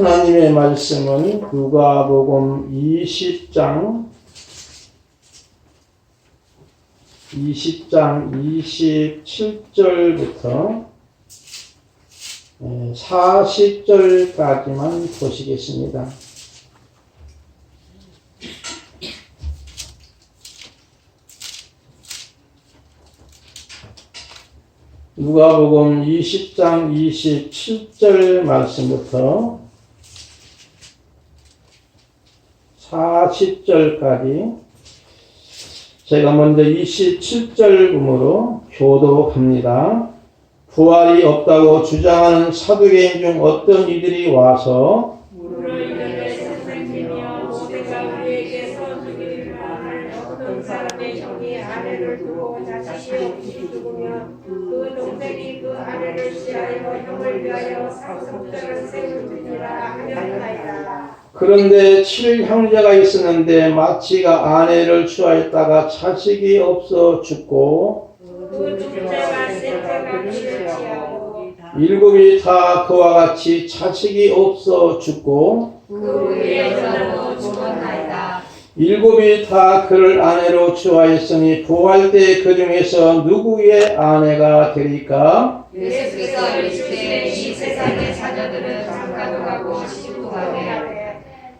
하나님의 말씀은 누가복음 20장 27절부터 40절까지만 보시겠습니다. 누가복음 20장 27절 말씀부터 40절까지 제가 먼저 27절금으로 교독합니다. 부활이 없다고 주장하는 사두개인 중 어떤 이들이 와서 물을 이르되 선생님이여 모세가 우리에게서 죽이기를 원하는 어떤 사람의 형이 아내를 두고 자식이 없이 죽으면 그 동생이 그 아내를 취하여 형을 위하여 상속자를 세우느니라 하였나이다. 그런데 7형제가 있었는데 마치가 아내를 취하였다가 자식이 없어 죽고 그 둘째가 셋째가 그를 취하고 7이 다 그와 같이 자식이 없어 죽고 그 위에서도 죽었나이다. 7이 다 그를 아내로 취하였으니 부활 때 그 중에서 누구의 아내가 되리까? 예수께서 이르시되 이 세상의 자녀들은 장가도 가고 시집도 가게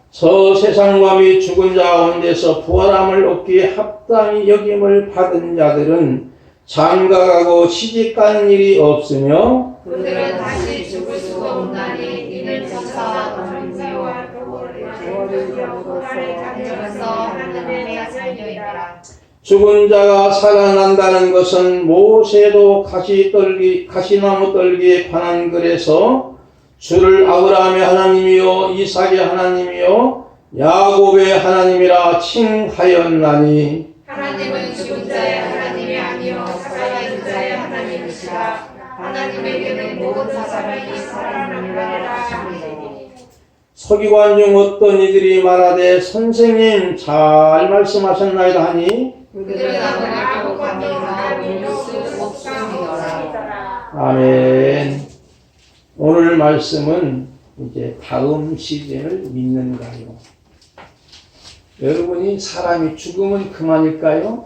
저 세상과 및 죽은 자 가운데서 부활함을 얻기에 합당히 여김을 받은 자들은 장가가고 시집가는 일이 없으며 그들은 다시 죽을 수가 없나니 이는 천사와 천사와 도를 부활의 장면에서 하나님의 자녀이라. 죽은 자가 살아난다는 것은 모세도 가시나무 떨기에 관한 글에서 주를 아브라함의 하나님이요 이삭의 하나님이요 야곱의 하나님이라 칭하였나니 하나님은 죽은 자의 하나님이 아니요 살아있는 자의 하나님이시라. 하나님에게는 모든 사람이 살아나느니라 하시니. 서기관 중 어떤 이들이 말하되 선생님 잘 말씀하셨나이다 하니 그들은 아무것도 감동하고 수 없으리라. 아멘. 오늘 말씀은 이제 다음 시즌을 믿는가요? 여러분이 사람이 죽으면 그만일까요?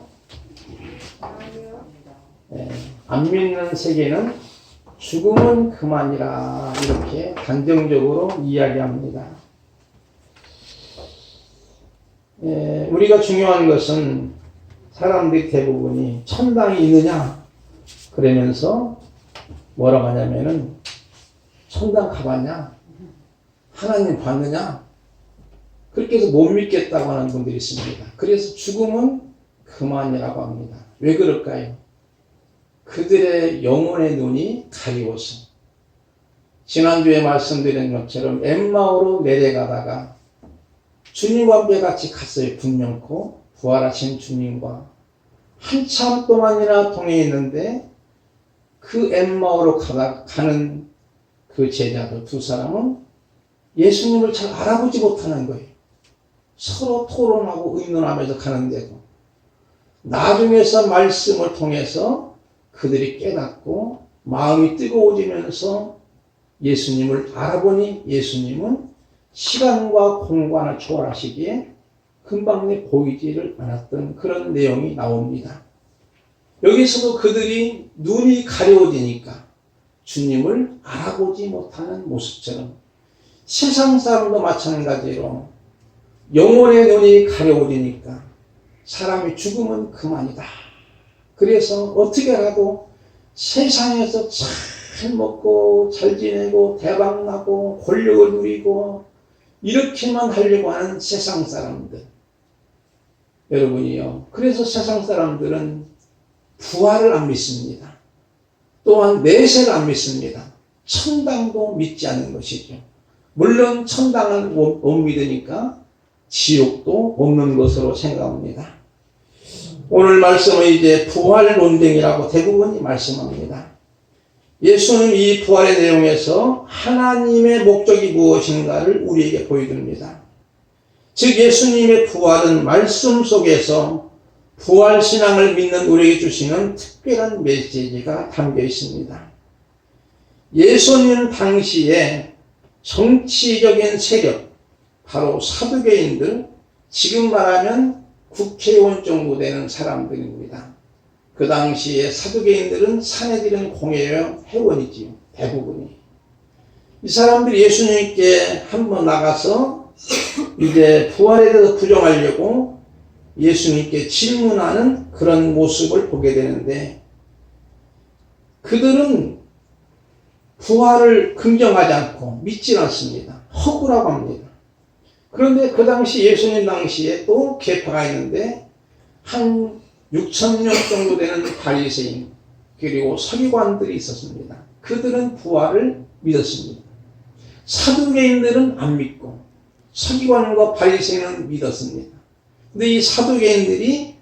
안 믿는 세계는 죽으면 그만이라 이렇게 단정적으로 이야기합니다. 우리가 중요한 것은 사람들이 대부분이 천당이 있느냐 그러면서 뭐라고 하냐면은 천당 가봤냐? 하나님 봤느냐? 그렇게 해서 못 믿겠다고 하는 분들이 있습니다. 그래서 죽음은 그만이라고 합니다. 왜 그럴까요? 그들의 영혼의 눈이 가리워서 지난주에 말씀드린 것처럼 엠마오로 내려가다가 주님과 함께 같이 갔어요. 분명코 부활하신 주님과 한참 동안이나 동행했는데 그 엠마오로 가는 그 제자들 두 사람은 예수님을 잘 알아보지 못하는 거예요. 서로 토론하고 의논하면서 가는데도 나중에서 말씀을 통해서 그들이 깨닫고 마음이 뜨거워지면서 예수님을 알아보니 예수님은 시간과 공간을 초월하시기에 금방 보이지를 않았던 그런 내용이 나옵니다. 여기서도 그들이 눈이 가려워지니까 주님을 알아보지 못하는 모습처럼 세상 사람도 마찬가지로 영혼의 눈이 가려워지니까 사람이 죽으면 그만이다. 그래서 어떻게라도 세상에서 잘 먹고 잘 지내고 대박나고 권력을 누리고 이렇게만 하려고 하는 세상 사람들. 여러분이요. 그래서 세상 사람들은 부활을 안 믿습니다. 또한 내세를 안 믿습니다. 천당도 믿지 않는 것이죠. 물론 천당을 못 믿으니까 지옥도 없는 것으로 생각합니다. 오늘 말씀은 이제 부활 논쟁이라고 대부분이 말씀합니다. 예수는 이 부활의 내용에서 하나님의 목적이 무엇인가를 우리에게 보여줍니다. 즉 예수님의 부활은 말씀 속에서 부활신앙을 믿는 우리에게 주시는 특별한 메시지가 담겨 있습니다. 예수님 당시에 정치적인 세력, 바로 사두개인들, 지금 말하면 국회의원 정도 되는 사람들입니다. 그 당시에 사두개인들은 사내들은 공회의 회원이지요. 대부분이. 이 사람들이 예수님께 한번 나가서 이제 부활에 대해서 부정하려고 예수님께 질문하는 그런 모습을 보게 되는데, 그들은 부활을 긍정하지 않고 믿지 않습니다. 허구라고 합니다. 그런데 그 당시 예수님 당시에 또 계파가 있는데 한 6,000명 정도 되는 바리새인 그리고 서기관들이 있었습니다. 그들은 부활을 믿었습니다. 사두개인들은 안 믿고 서기관과 바리새인은 믿었습니다. 근데 이 사두개인들이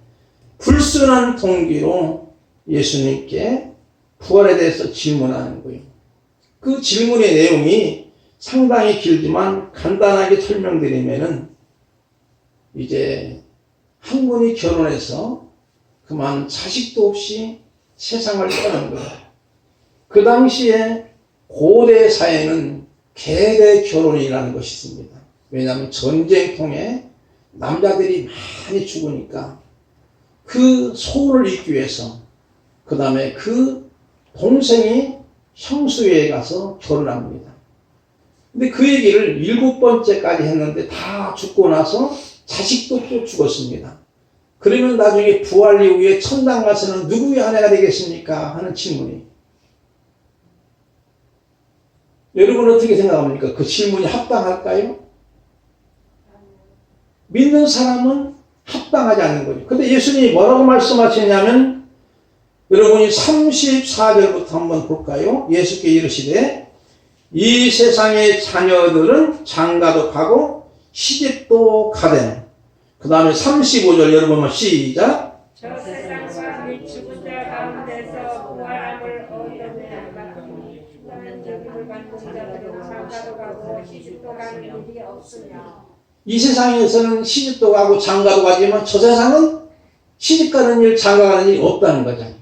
불순한 동기로 예수님께 부활에 대해서 질문하는 거예요. 그 질문의 내용이 상당히 길지만 간단하게 설명드리면은, 이제 한 분이 결혼해서 그만 자식도 없이 세상을 떠난 거예요. 그 당시에 고대 사회는 계대 결혼이라는 것이 있습니다. 왜냐하면 전쟁통에 남자들이 많이 죽으니까 그 소원을 잇기 위해서, 그 다음에 그 동생이 형수회에 가서 결혼합니다. 근데 그 얘기를 7번째까지 했는데 다 죽고 나서 자식도 또 죽었습니다. 그러면 나중에 부활 이후에 천당 가서는 누구의 아내가 되겠습니까? 하는 질문이. 여러분 어떻게 생각합니까? 그 질문이 합당할까요? 믿는 사람은 합당하지 않는 거죠. 근데 예수님이 뭐라고 말씀하시냐면, 여러분이 34절부터 한번 볼까요? 예수께 이르시되 이 세상의 자녀들은 장가도 가고 시집도 가되, 그 다음에 35절 여러분 시작. 저 세상과 및 죽은 자 가운데서 부활함을 얻으려니와 죽는 저기를 받는 자들은 장가도 가고 시집도 가는 일이 없으며. 이 세상에서는 시집도 가고 장가도 가지만 저 세상은 시집 가는 일, 장가 가는 일이 없다는 거잖아요.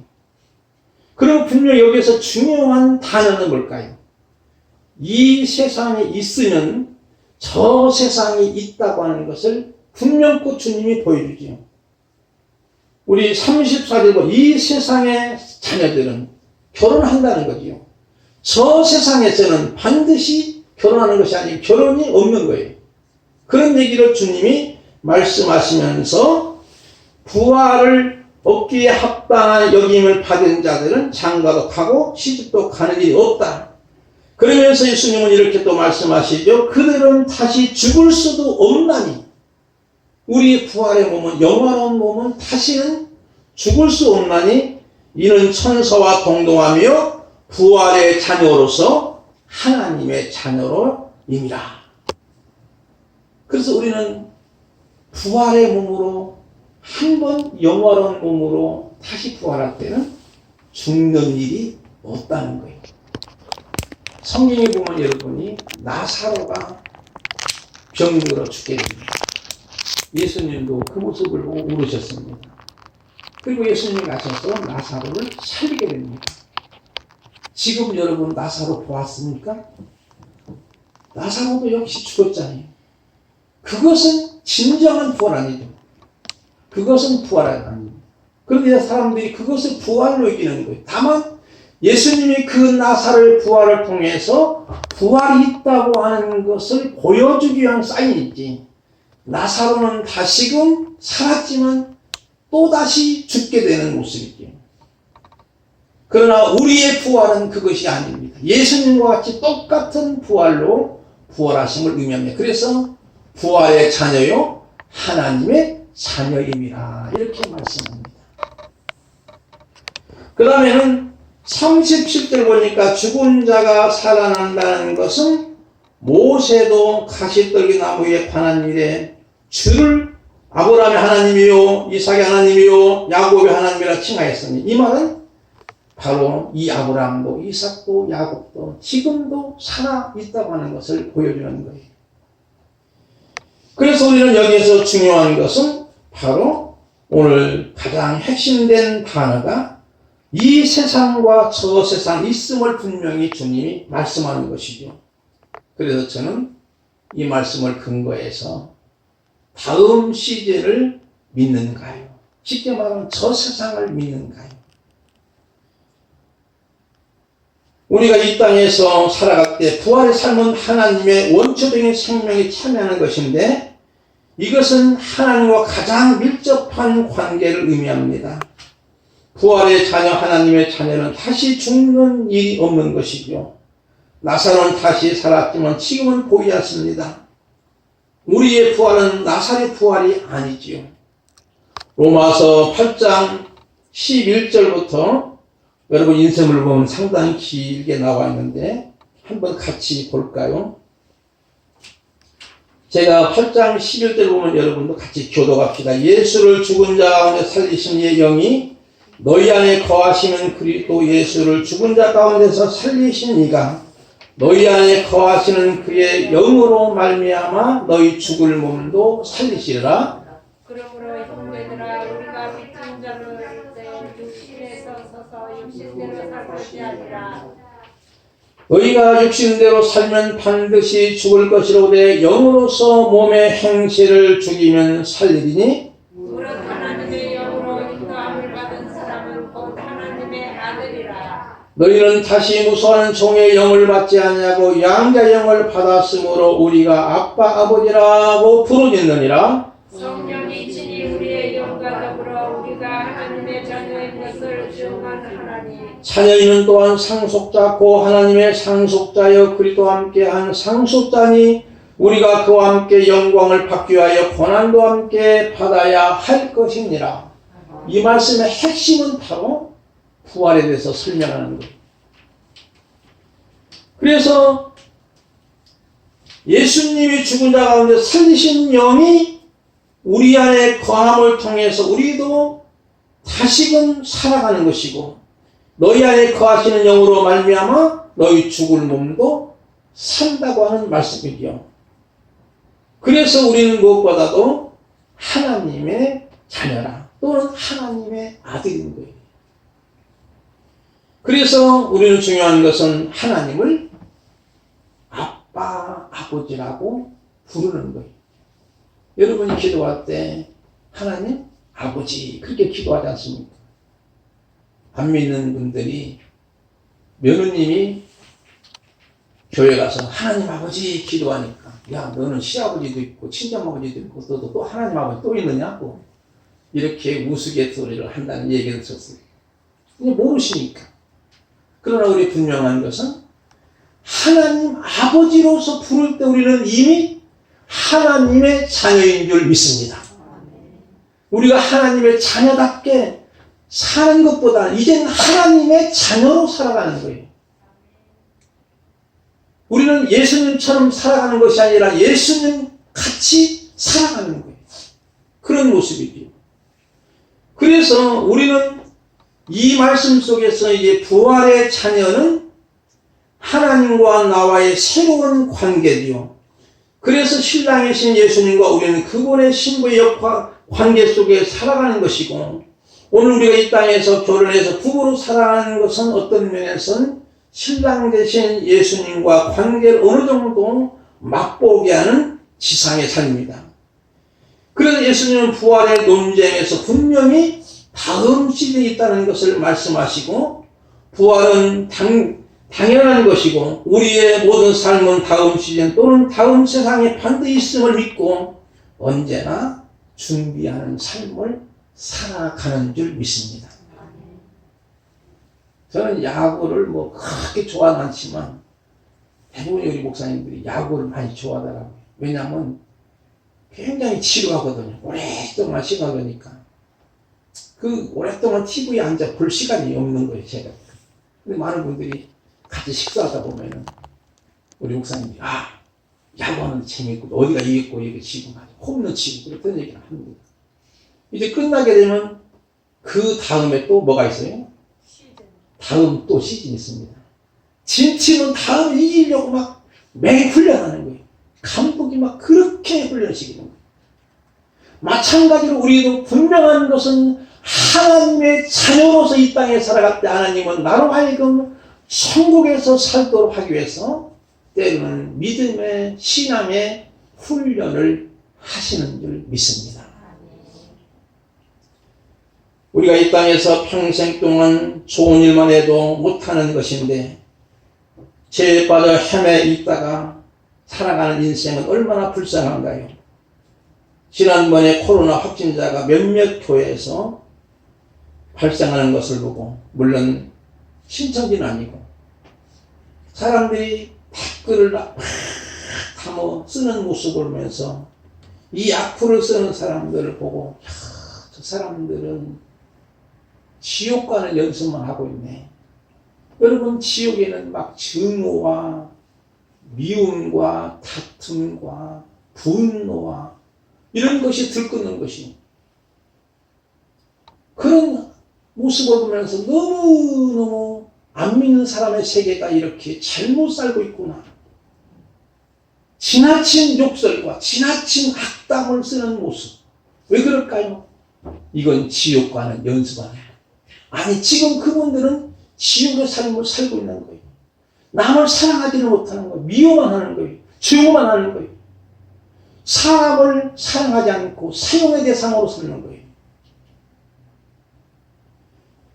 그럼 분명히 여기서 중요한 단어는 뭘까요? 이 세상에 있으면 저 세상이 있다고 하는 것을 분명코 주님이 보여주지요. 우리 34절 보면 이 세상의 자녀들은 결혼한다는 거지요. 저 세상에서는 반드시 결혼하는 것이 아니고 결혼이 없는 거예요. 그런 얘기를 주님이 말씀하시면서 부활을 얻기에 합당한 여김을 받은 자들은 장가도 가고 시집도 가는 일이 없다. 그러면서 예수님은 이렇게 또 말씀하시죠. 그들은 다시 죽을 수도 없나니, 우리 부활의 몸은, 영원한 몸은 다시는 죽을 수 없나니 이는 천사와 동등하며 부활의 자녀로서 하나님의 자녀로입니다. 그래서 우리는 부활의 몸으로 한 번 영원한 몸으로 다시 부활할 때는 죽는 일이 없다는 거예요. 성경에 보면 여러분이 나사로가 병들어 죽게 됩니다. 예수님도 그 모습을 보고 울으셨습니다. 그리고 예수님이 가셔서 나사로를 살리게 됩니다. 지금 여러분 나사로 보았습니까? 나사로도 역시 죽었잖아요. 그것은 진정한 부활 아니죠. 그것은 부활 아닙니다. 그런데 사람들이 그것을 부활로 여기는 거예요. 다만 예수님이 그 나사로의 부활을 통해서 부활이 있다고 하는 것을 보여주기 위한 사인이지, 나사로는 다시금 살았지만 또다시 죽게 되는 모습이죠. 그러나 우리의 부활은 그것이 아닙니다. 예수님과 같이 똑같은 부활로 부활하심을 의미합니다. 그래서 부활의 자녀요 하나님의 자녀임이라 이렇게 말씀합니다. 그 다음에는 37절 보니까 죽은 자가 살아난다는 것은 모세도 가시떨기 나무에 관한 일에 주를 아브라함의 하나님이요 이삭의 하나님이요 야곱의 하나님이라 칭하였으니, 이 말은 바로 이 아브라함도 이삭도 야곱도 지금도 살아있다고 하는 것을 보여주는 거예요. 그래서 우리는 여기에서 중요한 것은 바로 오늘 가장 핵심된 단어가 이 세상과 저 세상 있음을 분명히 주님이 말씀하는 것이죠. 그래서 저는 이 말씀을 근거해서 다음 시대를 믿는가요? 쉽게 말하면 저 세상을 믿는가요? 우리가 이 땅에서 살아갈 때 부활의 삶은 하나님의 원초적인 생명에 참여하는 것인데 이것은 하나님과 가장 밀접한 관계를 의미합니다. 부활의 자녀 하나님의 자녀는 다시 죽는 일이 없는 것이죠. 나사로는 다시 살았지만 지금은 보이지 않습니다. 우리의 부활은 나사로의 부활이 아니지요. 로마서 8장 11절부터 여러분 인쇄물을 보면 상당히 길게 나와 있는데 한번 같이 볼까요? 제가 8장 11절 보면 여러분도 같이 교독합시다. 예수를 죽은 자 가운데 살리신 이의 영이 너희 안에 거하시는 그리스도 예수를 죽은 자 가운데서 살리신 이가 너희 안에 거하시는 그의 영으로 말미암아 너희 죽을 몸도 살리시리라. 그러므로 형제들아 우리가 믿는 자를 때 육신에서 서서 육신대로 살 것이 아니라 너희가 육신대로 살면 반드시 죽을 것이로되 영으로서 몸의 행실을 죽이면 살리리니 무릇 하나님의 영으로 인도함을 받은 사람은 곧 하나님의 아들이라. 너희는 다시 무수한 종의 영을 받지 아니하고 양자의 영을 받았으므로 우리가 아빠 아버지라고 부르짖느니라. 성령이 친히 우리의 영과 더불어 우리가 하나님의 자녀인 것을 증언하나니 자녀이는 또한 상속자 고 하나님의 상속자여 그리스도와 함께한 상속자니 우리가 그와 함께 영광을 받기 위하여 고난도 함께 받아야 할 것이니라. 이 말씀의 핵심은 바로 부활에 대해서 설명하는 거예요. 그래서 예수님이 죽은 자 가운데 살리신 영이 우리 안에 거함을 통해서 우리도 다시금 살아가는 것이고 너희 안에 거하시는 영으로 말미암아 너희 죽을 몸도 산다고 하는 말씀이죠. 그래서 우리는 무엇보다도 하나님의 자녀라 또는 하나님의 아들인 거예요. 그래서 우리는 중요한 것은 하나님을 아빠, 아버지라고 부르는 거예요. 여러분이 기도할 때 하나님, 아버지 그렇게 기도하지 않습니까? 안 믿는 분들이 며느님이 교회 가서 하나님 아버지 기도하니까 야 너는 시아버지도 있고 친정아버지도 있고 또 하나님 아버지 또 있느냐고 이렇게 우스갯소리를 한다는 얘기를 들었어요. 모르시니까. 그러나 우리 분명한 것은 하나님 아버지로서 부를 때 우리는 이미 하나님의 자녀인 줄 믿습니다. 우리가 하나님의 자녀답게 사는 것보다 이제는 하나님의 자녀로 살아가는 거예요. 우리는 예수님처럼 살아가는 것이 아니라 예수님 같이 살아가는 거예요. 그런 모습이죠. 그래서 우리는 이 말씀 속에서 이제 부활의 자녀는 하나님과 나와의 새로운 관계지요. 그래서 신랑이신 예수님과 우리는 그분의 신부의 관계 속에 살아가는 것이고 오늘 우리가 이 땅에서 결혼해서 부부로 살아가는 것은 어떤 면에서는 신랑 되신 예수님과 관계를 어느 정도 맛보게 하는 지상의 삶입니다. 그래서 예수님은 부활의 논쟁에서 분명히 다음 시대에 있다는 것을 말씀하시고 부활은 당연한 것이고 우리의 모든 삶은 다음 시대 또는 다음 세상에 반드시 있음을 믿고 언제나 준비하는 삶을 살아가는 줄 믿습니다. 저는 야구를 그렇게 좋아하지 않지만 대부분 우리 목사님들이 야구를 많이 좋아하더라고요. 왜냐하면 굉장히 지루하거든요. 오랫동안 시간하니까. 그 오랫동안 TV에 앉아 볼 시간이 없는 거예요, 제가. 근데 많은 분들이 같이 식사하다 보면은 우리 목사님이 야구하는 재미있고 어디가 이겼고 이게 지고 홈런 치고 그런 얘기를 합니다. 이제 끝나게 되면 그 다음에 또 뭐가 있어요? 다음 또 시즌이 있습니다. 진 팀은 다음 이기려고 매일 훈련하는 거예요. 감독이 그렇게 훈련시키는 거예요. 마찬가지로 우리도 분명한 것은 하나님의 자녀로서 이 땅에 살아갈 때 하나님은 나로 하여금 천국에서 살도록 하기 위해서 때로는 믿음의 신앙의 훈련을 하시는 줄 믿습니다. 우리가 이 땅에서 평생 동안 좋은 일만 해도 못하는 것인데 죄에 빠져 헤매 있다가 살아가는 인생은 얼마나 불쌍한가요? 지난번에 코로나 확진자가 몇몇 교회에서 발생하는 것을 보고, 물론 신천지는 아니고 사람들이 댓글을 다 쓰는 모습을 보면서 이 악플을 쓰는 사람들을 보고, 저 사람들은 지옥 가는 연습만 하고 있네. 여러분, 지옥에는 막 증오와 미움과 다툼과 분노와 이런 것이 들끓는 것이, 그런 모습을 보면서 너무너무 안 믿는 사람의 세계가 이렇게 잘못 살고 있구나. 지나친 욕설과 지나친 악담을 쓰는 모습. 왜 그럴까요? 이건 지옥 가는 연습 아니에요. 아니, 지금 그분들은 지옥의 삶을 살고 있는 거예요. 남을 사랑하지는 못하는 거예요. 미워만 하는 거예요. 증오만 하는 거예요. 사람을 사랑하지 않고 사용의 대상으로 삼는 거예요.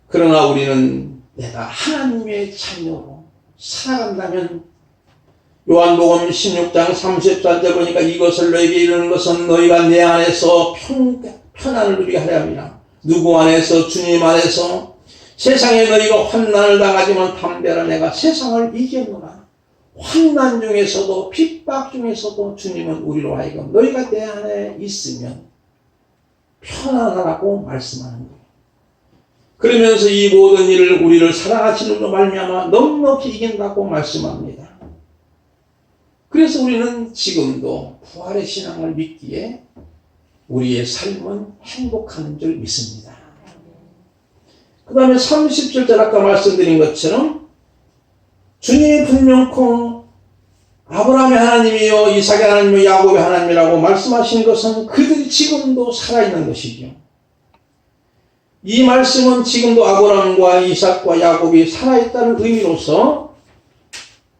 그러나 우리는 내가 하나님의 자녀로 살아간다면, 요한복음 16장 34절 보니까 이것을 너에게 이르는 것은 너희가 내 안에서 편안을 누리게 하려 함이라. 누구 안에서? 주님 안에서. 세상에 너희가 환난을 당하지만 담대하라, 내가 세상을 이겼노라. 환난 중에서도 핍박 중에서도 주님은 우리로 하여금 너희가 내 안에 있으면 편안하라고 말씀하는 거예요. 그러면서 이 모든 일을 우리를 사랑하시는 로 말미암아 넉넉히 이긴다고 말씀합니다. 그래서 우리는 지금도 부활의 신앙을 믿기에 우리의 삶은 행복한 줄 믿습니다. 그 다음에 30절절 아까 말씀드린 것처럼 주님이 분명코 아브라함의 하나님이요 이삭의 하나님이요 야곱의 하나님이라고 말씀하신 것은 그들이 지금도 살아있는 것이죠. 이 말씀은 지금도 아브라함과 이삭과 야곱이 살아있다는 의미로서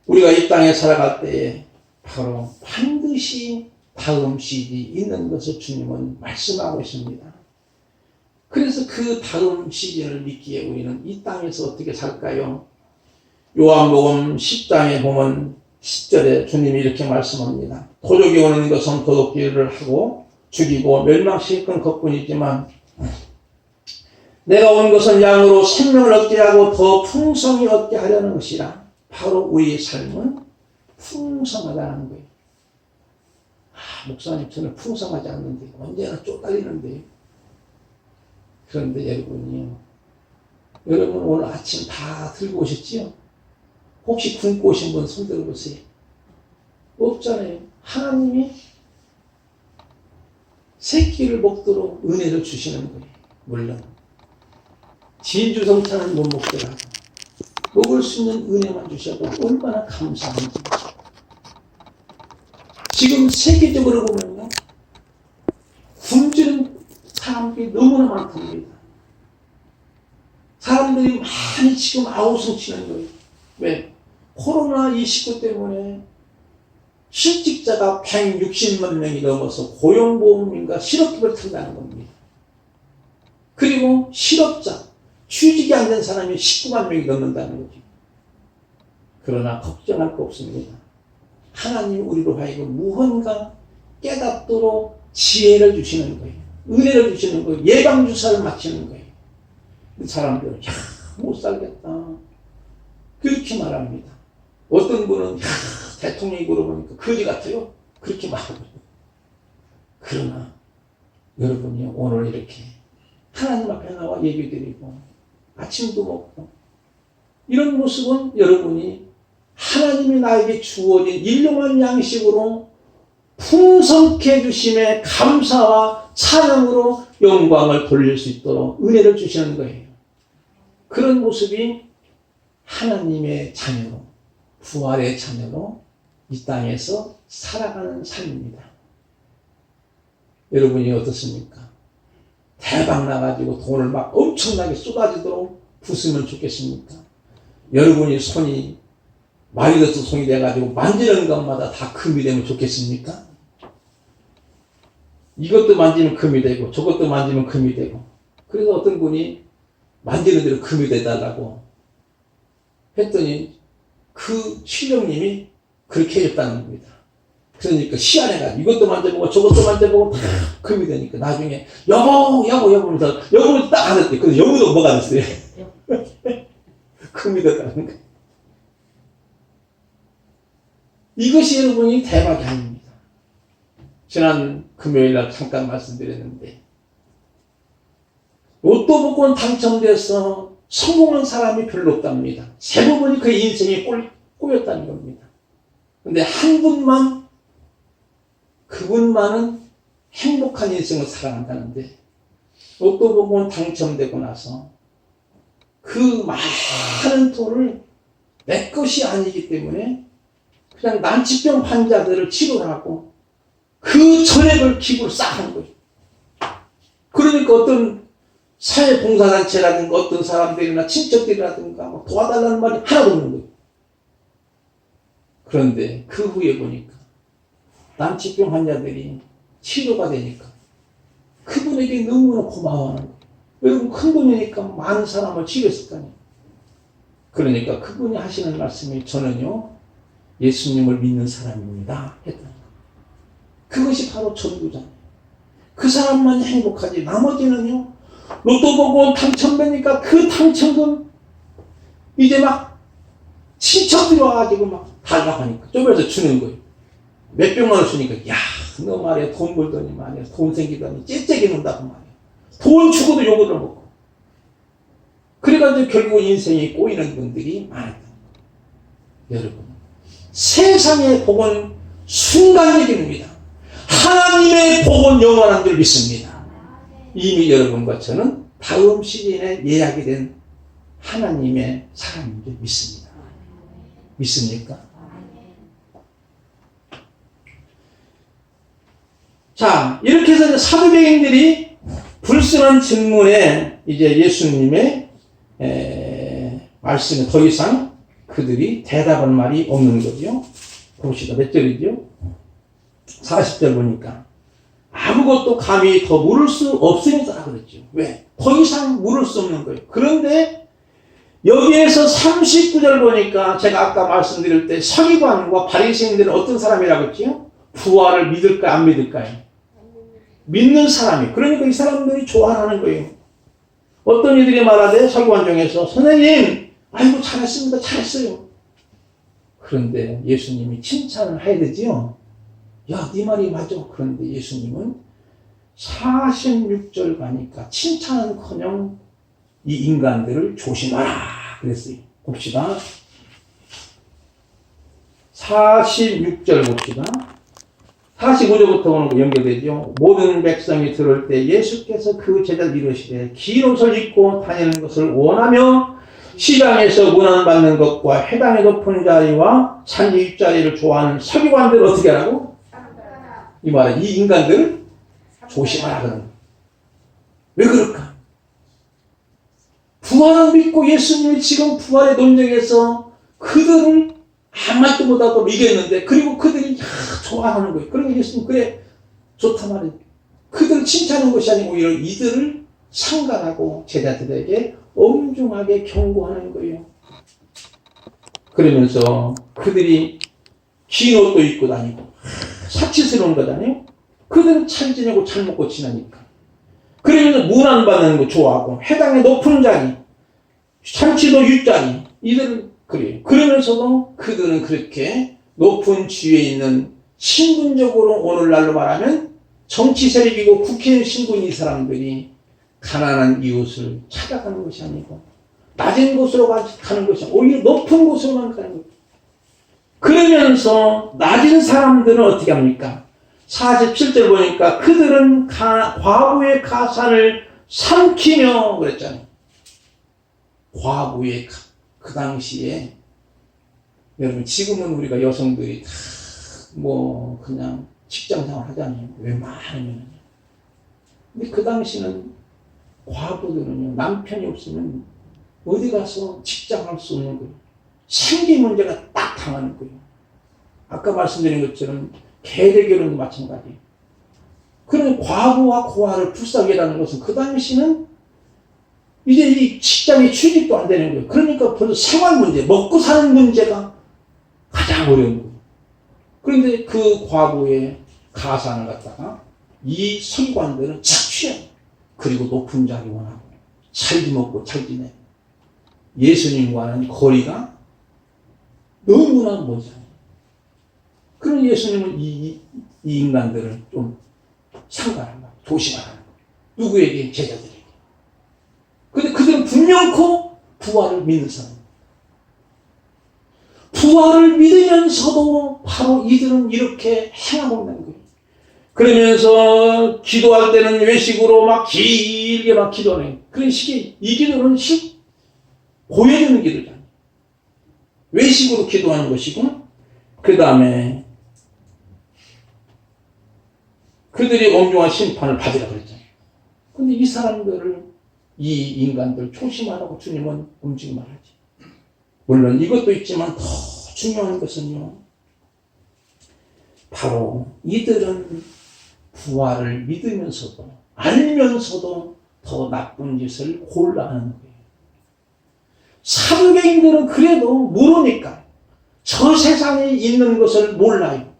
우리가 이 땅에 살아갈 때에 바로 반드시 다음 시즌이 있는 것을 주님은 말씀하고 있습니다. 그래서 그 다음 시즌을 믿기에 우리는 이 땅에서 어떻게 살까요? 요한복음 10장에 보면 10절에 주님이 이렇게 말씀합니다. 도적이 오는 것은 도둑질을 하고 죽이고 멸망시킬 건 것뿐이지만 내가 온 것은 양으로 생명을 얻게 하고 더 풍성히 얻게 하려는 것이라. 바로 우리의 삶은 풍성하다는 거예요. 목사님, 저는 풍성하지 않는데 언제나 쪼달리는데. 그런데 여러분 오늘 아침 다 들고 오셨지요? 혹시 굶고 오신 분 손 들어보세요. 없잖아요. 하나님이 새끼를 먹도록 은혜를 주시는 거예요. 물론 진주성찬은 못 먹더라도 먹을 수 있는 은혜만 주셔도 얼마나 감사한지. 지금 세계적으로 보면요, 굶주린 사람들이 너무나 많답니다. 사람들이 많이 지금 아우성 치는 거예요. 왜? 코로나19 때문에 실직자가 160만 명이 넘어서 고용보험인가 실업급여를 탄다는 겁니다. 그리고 실업자, 취직이 안 된 사람이 19만 명이 넘는다는 거죠. 그러나 걱정할 거 없습니다. 하나님 우리로 하여금 무언가 깨닫도록 지혜를 주시는 거예요. 은혜를 주시는 거예요. 예방주사를 맞히는 거예요. 그 사람들은 못 살겠다 그렇게 말합니다. 어떤 분은 대통령이 물어보니까 거지 같아요 그렇게 말합니다. 그러나 여러분이 오늘 이렇게 하나님 앞에 나와 예배드리고 아침도 먹고 이런 모습은 여러분이 하나님이 나에게 주어진 일용한 양식으로 풍성케 해주심에 감사와 찬양으로 영광을 돌릴 수 있도록 은혜를 주시는 거예요. 그런 모습이 하나님의 자녀로, 부활의 자녀로 이 땅에서 살아가는 삶입니다. 여러분이 어떻습니까? 대박 나가지고 돈을 막 엄청나게 쏟아지도록 부수면 좋겠습니까? 여러분이 손이 마이너스 손이 돼가지고 만지는 것마다 다 금이 되면 좋겠습니까? 이것도 만지면 금이 되고 저것도 만지면 금이 되고, 그래서 어떤 분이 만지는 대로 금이 되달라고 했더니 그 신령님이 그렇게 해줬다는 겁니다. 그러니까 희한해가지고 이것도 만져보고 저것도 만져보고 다 금이 되니까 나중에 여보 하면서 여보도 딱 하는데, 근데 여보도 뭐가 됐어요? 금이 됐다는 거예요. 이것이 여러분이 대박이 아닙니다. 지난 금요일날 잠깐 말씀드렸는데, 로또 복권 당첨돼서 성공한 사람이 별로 없답니다. 대부분이 그 인생이 꼬였다는 겁니다. 근데 한 분만, 그분만은 행복한 인생을 살아간다는데, 로또 복권 당첨되고 나서 그 많은 돈을 내 것이 아니기 때문에 그냥 난치병 환자들을 치료하고 그 전액을 기부를 싹 하는 거예요. 그러니까 어떤 사회봉사단체라든가 어떤 사람들이나 친척들이라든가 뭐 도와달라는 말이 하나도 없는 거예요. 그런데 그 후에 보니까 난치병 환자들이 치료가 되니까 그분에게 너무나 고마워하는 거예요. 여러분, 큰 돈이니까 많은 사람을 치료했을 거 아니에요. 그러니까 그분이 하시는 말씀이, 저는요 예수님을 믿는 사람입니다 했던 거예요. 그것이 바로 전부잖아요. 그 사람만 행복하지 나머지는요, 로또 보고 당첨되니까 그 당첨금 이제 막 친척들이 와가지고 막 달라고 하니까 쪼개서 주는 거예요. 몇백만 원 주니까, 야, 너 말이야 돈 벌더니 말이야 돈 생기더니 째째기 논다고 말이야. 돈 주고도 욕을 먹고. 그래가지고 결국 인생이 꼬이는 분들이 많았다. 여러분, 세상의 복은 순간적입니다. 하나님의 복은 영원한 줄 믿습니다. 이미 여러분과 저는 다음 시즌에 예약이 된 하나님의 사람인 줄 믿습니다. 믿습니까? 자, 이렇게 해서 사도행인들이 불순한 질문에 이제 예수님의 말씀에 더 이상 그들이 대답할 말이 없는 거죠. 봅시다. 몇 절이죠? 40절 보니까 아무것도 감히 더 물을 수 없으니까 그랬죠. 왜? 더 이상 물을 수 없는 거예요. 그런데 여기에서 39절 보니까 제가 아까 말씀드릴 때 서기관과 바리새인들은 어떤 사람이라고 했죠? 부활을 믿을까 안 믿을까요? 믿는 사람이. 그러니까 이 사람들이 좋아하는 거예요. 어떤 이들이 말하되 서기관 중에서 선생님, 아이고 잘했습니다. 잘했어요. 그런데 예수님이 칭찬을 해야 되지요. 야, 네 말이 맞아. 그런데 예수님은 46절 가니까 칭찬은커녕 이 인간들을 조심하라 그랬어요. 봅시다. 46절 봅시다. 45절부터 오는 거 연결되죠. 모든 백성이 들을 때 예수께서 그 제자를 이르시되 긴 옷을 입고 다니는 것을 원하며 시장에서 문안받는 것과 해당의 높은 자리와 산지 윗자리를 좋아하는 서기관들을 어떻게 하라고? 이 말은 이 인간들을 조심하라 그러는 거예요. 왜 그럴까? 부활을 믿고 예수님이 지금 부활의 논쟁에서 그들을 아무것도 못하고 이겼는데, 그리고 그들이 좋아하는 거예요. 그러니까 예수님 그래 좋다 말이에요. 그들을 칭찬하는 것이 아니고 오히려 이들을 상관하고 제자들에게 엄중하게 경고하는 거예요. 그러면서 그들이 긴 옷도 입고 다니고 사치스러운 거잖아요. 그들은 잘 지내고 잘 먹고 지내니까. 그러면서 문안 받는 거 좋아하고 해당의 높은 자리, 참치도 윗자리, 이들은 그래요. 그러면서도 그들은 그렇게 높은 지위에 있는 신분적으로 오늘날로 말하면 정치 세력이고 국회의원 신분이 이 사람들이 가난한 이웃을 찾아가는 것이 아니고 낮은 곳으로 가는 것이 아니고 오히려 높은 곳으로만 가는 거예요. 그러면서 낮은 사람들은 어떻게 합니까? 47절 보니까 그들은 과부의 가산을 삼키며 그랬잖아요. 과부의 그 당시에 여러분 지금은 우리가 여성들이 다 뭐 그냥 직장생활 하잖아요. 웬만하면. 근데 그 당시는 과부들은요 남편이 없으면 어디 가서 직장할 수 없는 거예요. 생계 문제가 딱 당하는 거예요. 아까 말씀드린 것처럼 계대결혼도 마찬가지예요. 그러면 과부와 고아를 불쌍하게라는 것은 그 당시는 이제 이 직장에 취직도 안 되는 거예요. 그러니까 벌써 생활 문제, 먹고 사는 문제가 가장 어려운 거예요. 그런데 그 과부의 가산을 갖다가 이 서기관들은 착취해요. 그리고 높은 자리 원하고 잘 먹고 잘 지내고 예수님과는 거리가 너무나 멀잖아요. 그런 예수님은 이 인간들을 좀 상관한 거예요. 조심하라는 거예요. 누구에게? 제자들에게. 근데 그들은 분명코 부활을 믿는 사람이에요. 부활을 믿으면서도 바로 이들은 이렇게 행하고 있는 거예요. 그러면서 기도할 때는 외식으로 막 길게 막 기도하는 그런 식의 이 기도는 보여주는 기도잖아요. 외식으로 기도하는 것이고 그 다음에 그들이 엄중한 심판을 받으라 그랬잖아요. 근데 이 사람들을 이 인간들 조심하라고 주님은 움직임 말하지. 물론 이것도 있지만 더 중요한 것은요. 바로 이들은 부활을 믿으면서도 알면서도 더 나쁜 짓을 골라하는 거예요. 사두개인들은 그래도 모르니까 저 세상에 있는 것을 몰라요.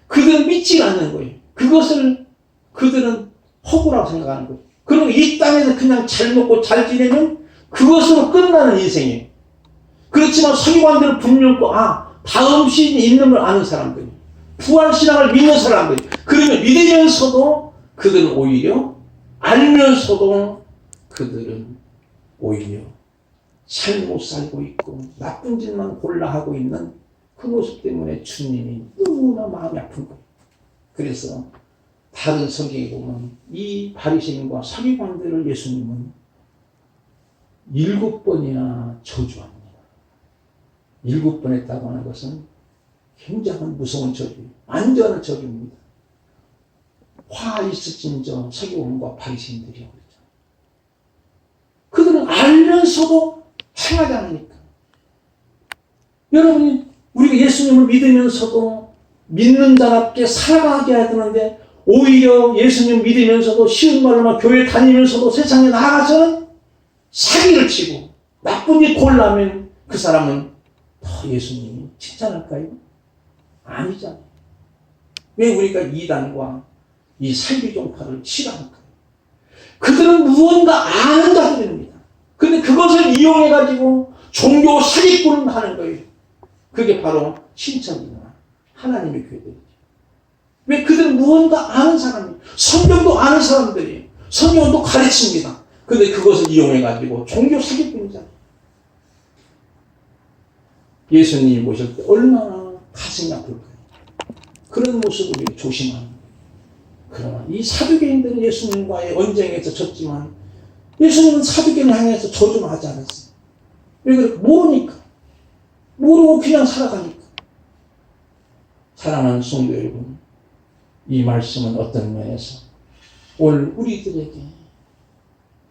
그들은 믿지 않는 거예요. 그것을 그들은 허구라고 생각하는 거예요. 그리고 이 땅에서 그냥 잘 먹고 잘 지내면 그것으로 끝나는 인생이에요. 그렇지만 서기관들은 분명히 다음 시즌이 있는 걸 아는 사람들이에요. 부활신앙을 믿는 사람들이에요. 그러면 믿으면서도 그들은 오히려 알면서도 그들은 오히려 잘못 살고 있고 나쁜 짓만 골라 하고 있는 그 모습 때문에 주님이 너무나 마음이 아픈 거예요. 그래서 다른 성경에 보면 이 바리새인과 서기관들을 예수님은 7번이나 저주합니다. 7번 했다고 하는 것은 굉장한 무서운 저주예요. 완전한 저주입니다. 화 있을진저 서기관과 바리새인들이라고 그랬죠. 그들은 알면서도 행하지 않으니까. 여러분이 우리가 예수님을 믿으면서도 믿는 자답게 살아가게 해야 되는데 오히려 예수님 믿으면서도 쉬운 말로만 교회 다니면서도 세상에 나가서는 사기를 치고 나쁜 일 골라면 그 사람은 더 예수님이 칭찬할까요? 아니잖아요. 왜 우리가 이단과 이 살기종파를 싫어할까요? 그들은 무언가 아는 자들입니다. 근데 그것을 이용해가지고 종교 사기꾼을 하는 거예요. 그게 바로 신천지나 하나님의 교회들이죠. 왜 그들은 무언가 아는 사람이에요. 성경도 아는 사람들이에요. 성경은 또 가르칩니다. 근데 그것을 이용해가지고 종교 사기꾼이잖아요. 예수님이 보실 때 얼마나 가슴이 아플까요? 그런 모습을 우리가 조심하는 거예요. 그러나 이 사두개인들은 예수님과의 언쟁에서 졌지만 예수님은 사두개인을 향해서 저주는 하지 않았어요. 왜 그럴까? 모르니까. 모르고 그냥 살아가니까. 사랑하는 성도 여러분, 이 말씀은 어떤 면에서 오늘 우리들에게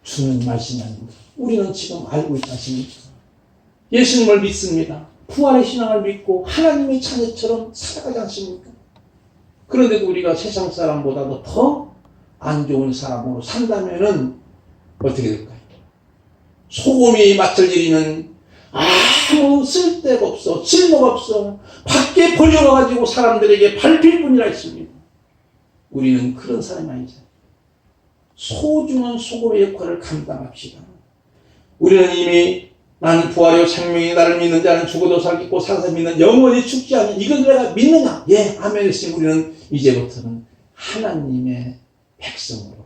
주는 말씀이 아닙니다. 우리는 지금 알고 있지 않습니까? 예수님을 믿습니다. 부활의 신앙을 믿고 하나님의 자녀처럼 살아가지 않습니까? 그런데도 우리가 세상 사람보다도 더 안 좋은 사람으로 산다면은 어떻게 될까요? 소금이 맛을 들이는 아무 쓸데가 없어, 쓸모가 없어, 밖에 벌려가지고 사람들에게 밟힐 뿐이라 했습니다. 우리는 그런 사람이 아니잖아요. 소중한 소금의 역할을 감당합시다. 우리는 이미 나는 부활이요 생명이 나를 믿는 자는 죽어도 살겠고 살아서 믿는 영원히 죽지 않는 이걸 내가 믿느냐? 예, 아멘 했으니 우리는 이제부터는 하나님의 백성으로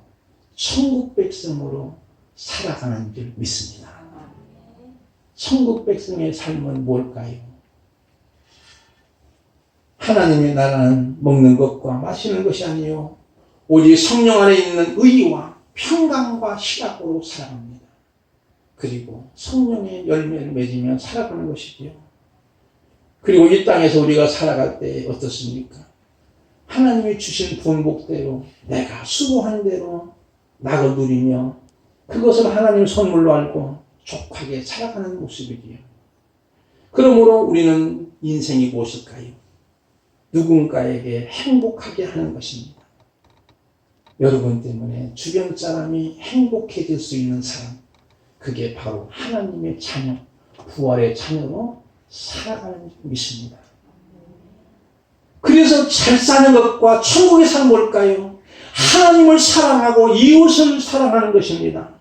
천국 백성으로 살아가는 줄 믿습니다. 천국 백성의 삶은 뭘까요? 하나님의 나라는 먹는 것과 마시는 것이 아니요 오직 성령 안에 있는 의와 평강과 희락으로 살아갑니다. 그리고 성령의 열매를 맺으며 살아가는 것이지요. 그리고 이 땅에서 우리가 살아갈 때 어떻습니까? 하나님이 주신 분복대로 내가 수고한 대로 낙을 누리며 그것을 하나님 선물로 알고 족하게 살아가는 모습이지요. 그러므로 우리는 인생이 무엇일까요? 누군가에게 행복하게 하는 것입니다. 여러분 때문에 주변 사람이 행복해질 수 있는 사람, 그게 바로 하나님의 자녀, 부활의 자녀로 살아가는 믿습니다. 그래서 잘 사는 것과 천국의 삶은 뭘까요? 하나님을 사랑하고 이웃을 사랑하는 것입니다.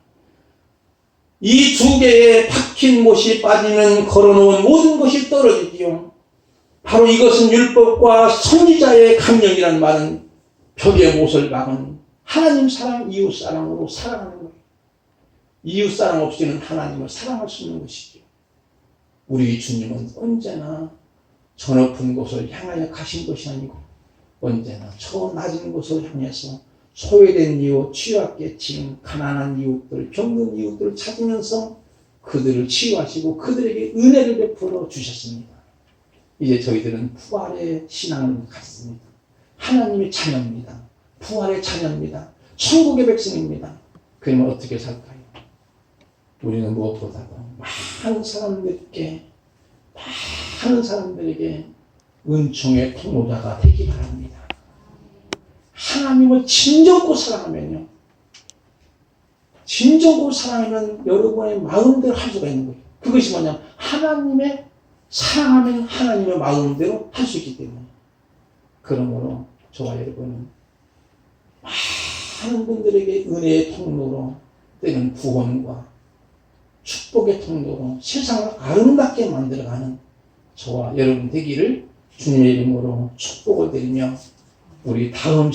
이 두 개에 박힌 못이 빠지면 걸어놓은 모든 것이 떨어지지요. 바로 이것은 율법과 선지자의 강령이라는 말은 벽에 못을 박은 하나님 사랑, 이웃 사랑으로 살아가는 거예요. 이웃 사랑 없이는 하나님을 사랑할 수 있는 것이죠. 우리 주님은 언제나 저 높은 곳을 향하여 가신 것이 아니고 언제나 저 낮은 곳을 향해서 소외된 이웃, 취약계층, 가난한 이웃들, 병든 이웃들을 찾으면서 그들을 치유하시고 그들에게 은혜를 베풀어 주셨습니다. 이제 저희들은 부활의 신앙을 갖습니다. 하나님의 자녀입니다. 부활의 자녀입니다. 천국의 백성입니다. 그러면 어떻게 살까요? 우리는 무엇보다도 많은 사람들에게 은총의 통로자가 되기 바랍니다. 하나님을 진정으로 사랑하면요. 진정으로 사랑하면 여러분의 마음대로 할 수가 있는 거예요. 그것이 뭐냐면 하나님의 사랑하면 하나님의 마음대로 할 수 있기 때문에. 그러므로 저와 여러분은 많은 분들에게 은혜의 통로로 때는 구원과 축복의 통로로 세상을 아름답게 만들어가는 저와 여러분 되기를 주님의 이름으로 축복을 드리며 우리 다음